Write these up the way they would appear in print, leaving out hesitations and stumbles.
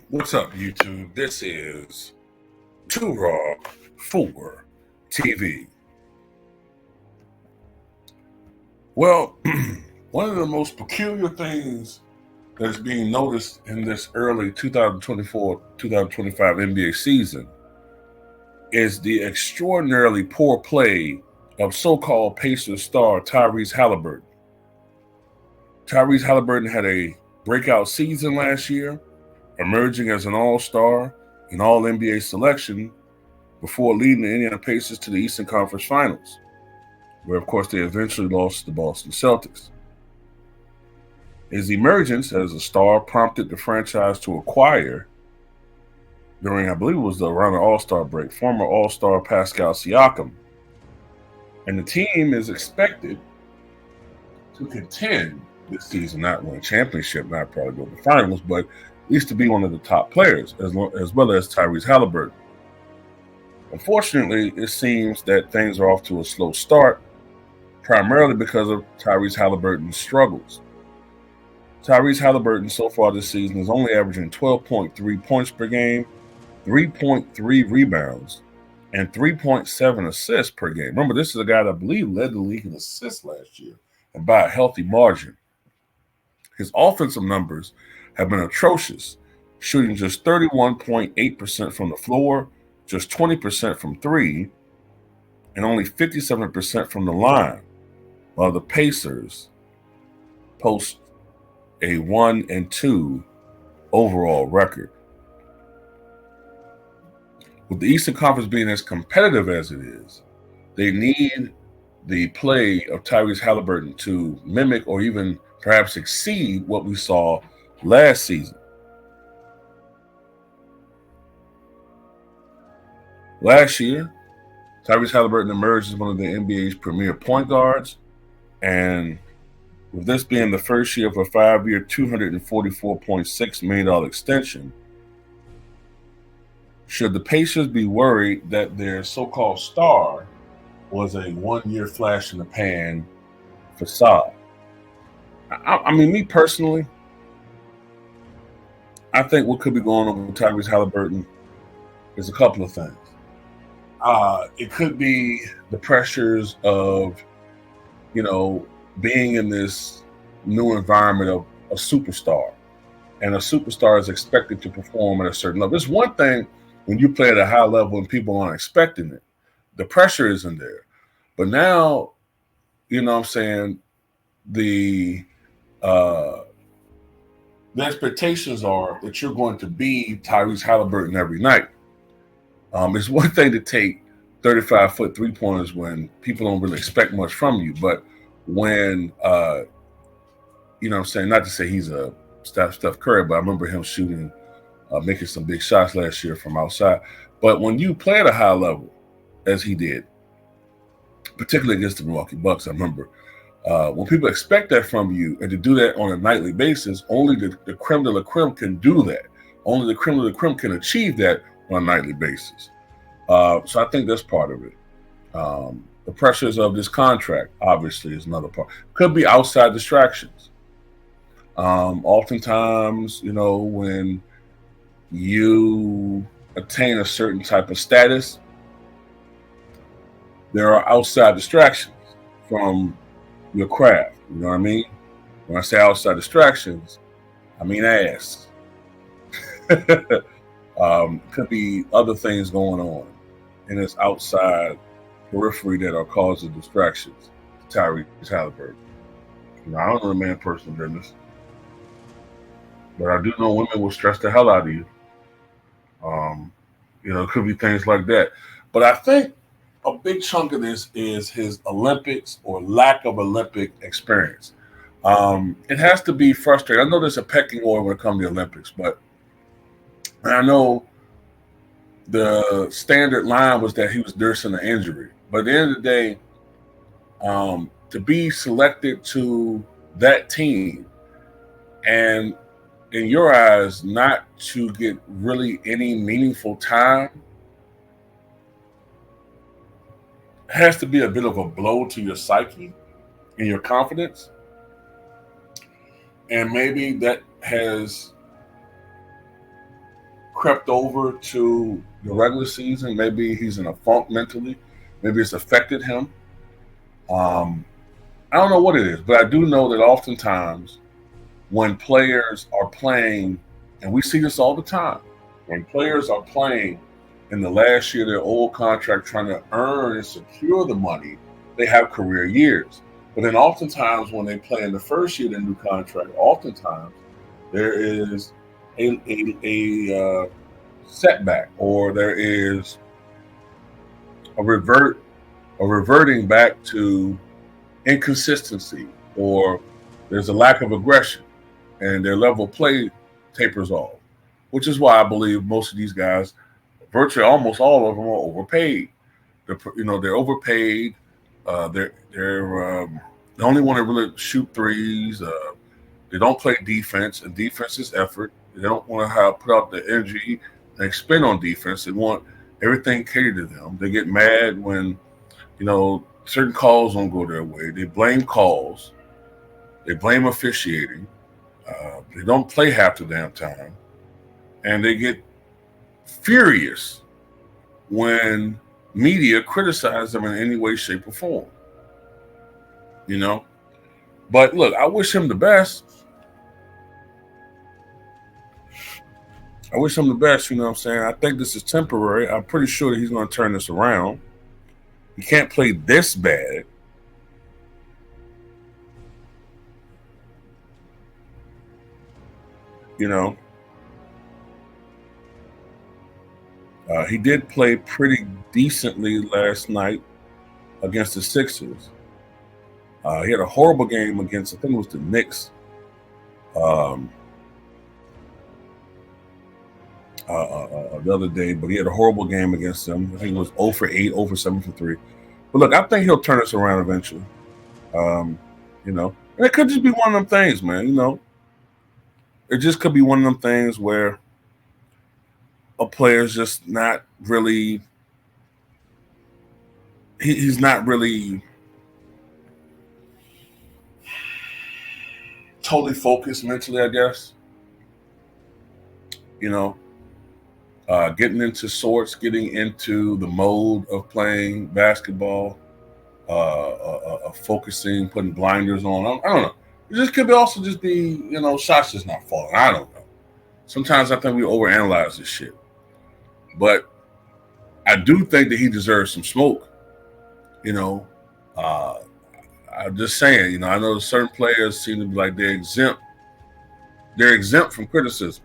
What's up, YouTube? This is Too Raw for TV. Well, one of the most peculiar things that's being noticed in this early 2024-2025 NBA season is the extraordinarily poor play of so-called Pacers star Tyrese Haliburton. Tyrese Haliburton had a breakout season last year, emerging as an all-star and all-NBA selection before leading the Indiana Pacers to the Eastern Conference Finals, where, of course, they eventually lost to the Boston Celtics. His emergence as a star prompted the franchise to acquire, during, I believe it was around the All-Star break, former All-Star Pascal Siakam. And the team is expected to contend this season, not win a championship, not probably go to the finals, but at least to be one of the top players, as well as Tyrese Haliburton. Unfortunately, it seems that things are off to a slow start, primarily because of Tyrese Haliburton's struggles. Tyrese Haliburton so far this season is only averaging 12.3 points per game, 3.3 rebounds, and 3.7 assists per game. Remember, this is a guy that I believe led the league in assists last year, and by a healthy margin. His offensive numbers have been atrocious, shooting just 31.8% from the floor, just 20% from three, and only 57% from the line, while the Pacers post a 1-2 overall record. With the Eastern Conference being as competitive as it is, they need the play of Tyrese Haliburton to mimic or even perhaps exceed what we saw last season. Last year, Tyrese Haliburton emerged as one of the NBA's premier point guards, and with this being the first year of a 5-year, $244.6 million extension, should the Pacers be worried that their so-called star was a one-year flash in the pan facade? I mean, me personally, I think what could be going on with Tyrese Haliburton is a couple of things. It could be the pressures of, being in this new environment of a superstar. And a superstar is expected to perform at a certain level. It's one thing when you play at a high level and people aren't expecting it. The pressure isn't there. But now, the expectations are that you're going to be Tyrese Haliburton every night. It's one thing to take 35-foot three-pointers when people don't really expect much from you. But when, not to say he's a Steph Curry, but I remember him shooting, making some big shots last year from outside. But when you play at a high level, as he did, particularly against the Milwaukee Bucks, I remember, when people expect that from you and to do that on a nightly basis, only the creme de la creme can do that. Only the creme de la creme can achieve that on a nightly basis. So I think that's part of it. The pressures of this contract, obviously, is another part. Could be outside distractions. Oftentimes, when you attain a certain type of status, there are outside distractions from your craft. You know what I mean? When I say outside distractions, I mean ass. Could be other things going on in this outside periphery that are causing distractions to Tyrese Haliburton. I don't know the man personal business, but I do know women will stress the hell out of you. It could be things like that. But I think a big chunk of this is his Olympics or lack of Olympic experience. It has to be frustrating. I know there's a pecking order when it comes to the Olympics, but I know the standard line was that he was nursing an injury. But at the end of the day, to be selected to that team and in your eyes not to get really any meaningful time has to be a bit of a blow to your psyche and your confidence. And maybe that has crept over to the regular season. Maybe he's in a funk mentally. Maybe it's affected him. I don't know what it is, but I do know that oftentimes when players are playing, and we see this all the time, when players are playing in the last year of their old contract trying to earn and secure the money, they have career years. But then oftentimes when they play in the first year of their new contract, oftentimes there is a setback, or there is a reverting back to inconsistency, or there's a lack of aggression and their level of play tapers off, which is why I believe most of these guys, virtually almost all of them, are overpaid. They're overpaid. They're the only one that really shoot threes. They don't play defense, and defense is effort. They don't want to put out the energy and expend on defense. They want everything catered to them. They get mad when certain calls don't go their way. They blame calls. They blame officiating. They don't play half the damn time. And they get furious when media criticize them in any way, shape, or form. But look, I wish him the best. I wish him the best, you know what I'm saying? I think this is temporary. I'm pretty sure that he's going to turn this around. He can't play this bad. He did play pretty decently last night against the Sixers. He had a horrible game against, I think it was the Knicks. The other day, but he had a horrible game against them. I think it was 0 for 8, 0 for 7 for 3. But look, I think he'll turn us around eventually. And it could just be one of them things, man. It just could be one of them things where a player's just not really, he's not really totally focused mentally, I guess. Getting into sorts, getting into the mode of playing basketball, focusing, putting blinders on. I don't know. It just could also just be, shots just not falling. I don't know. Sometimes I think we overanalyze this shit. But I do think that he deserves some smoke. I'm just saying, I know certain players seem to be like they're exempt. They're exempt from criticism.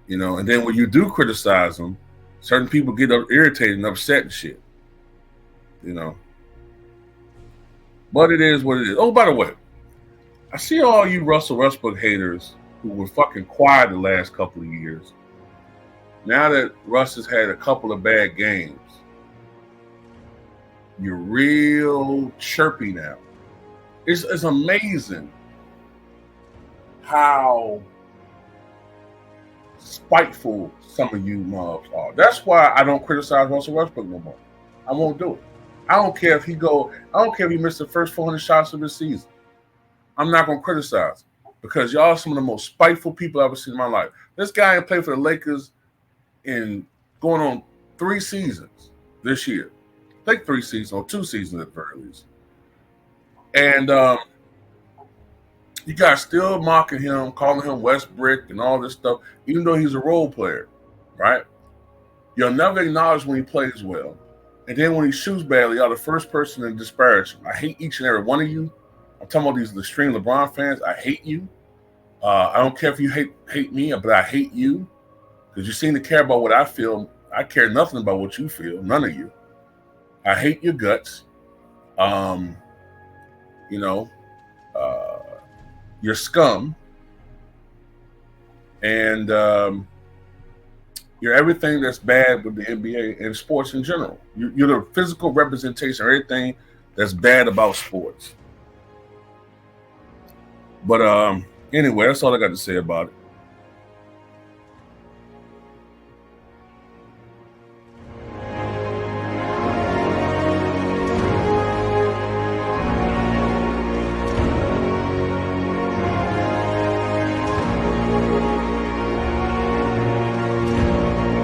And then when you do criticize them, certain people get irritated and upset and shit. But it is what it is. Oh, by the way, I see all you Russell Westbrook haters who were fucking quiet the last couple of years. Now that Russ has had a couple of bad games, you're real chirpy now. It's amazing how spiteful some of you mobs are. That's why I don't criticize Russell Westbrook no more. I won't do it. I don't care if he missed the first 400 shots of the season. I'm not going to criticize him because y'all are some of the most spiteful people I've ever seen in my life. This guy ain't played for the Lakers in going on 3 seasons this year. I think 3 seasons or 2 seasons at the very least. And you guys still mocking him, calling him Westbrook and all this stuff, even though he's a role player, right? You'll never acknowledge when he plays well. And then when he shoots badly, y'all the first person to disparage him. I hate each and every one of you. I'm talking about these extreme LeBron fans. I hate you. I don't care if you hate me, but I hate you because you seem to care about what I feel. I care nothing about what you feel. None of you. I hate your guts. You're scum. And you're everything that's bad with the NBA and sports in general. You're the physical representation of everything that's bad about sports. But anyway, that's all I got to say about it.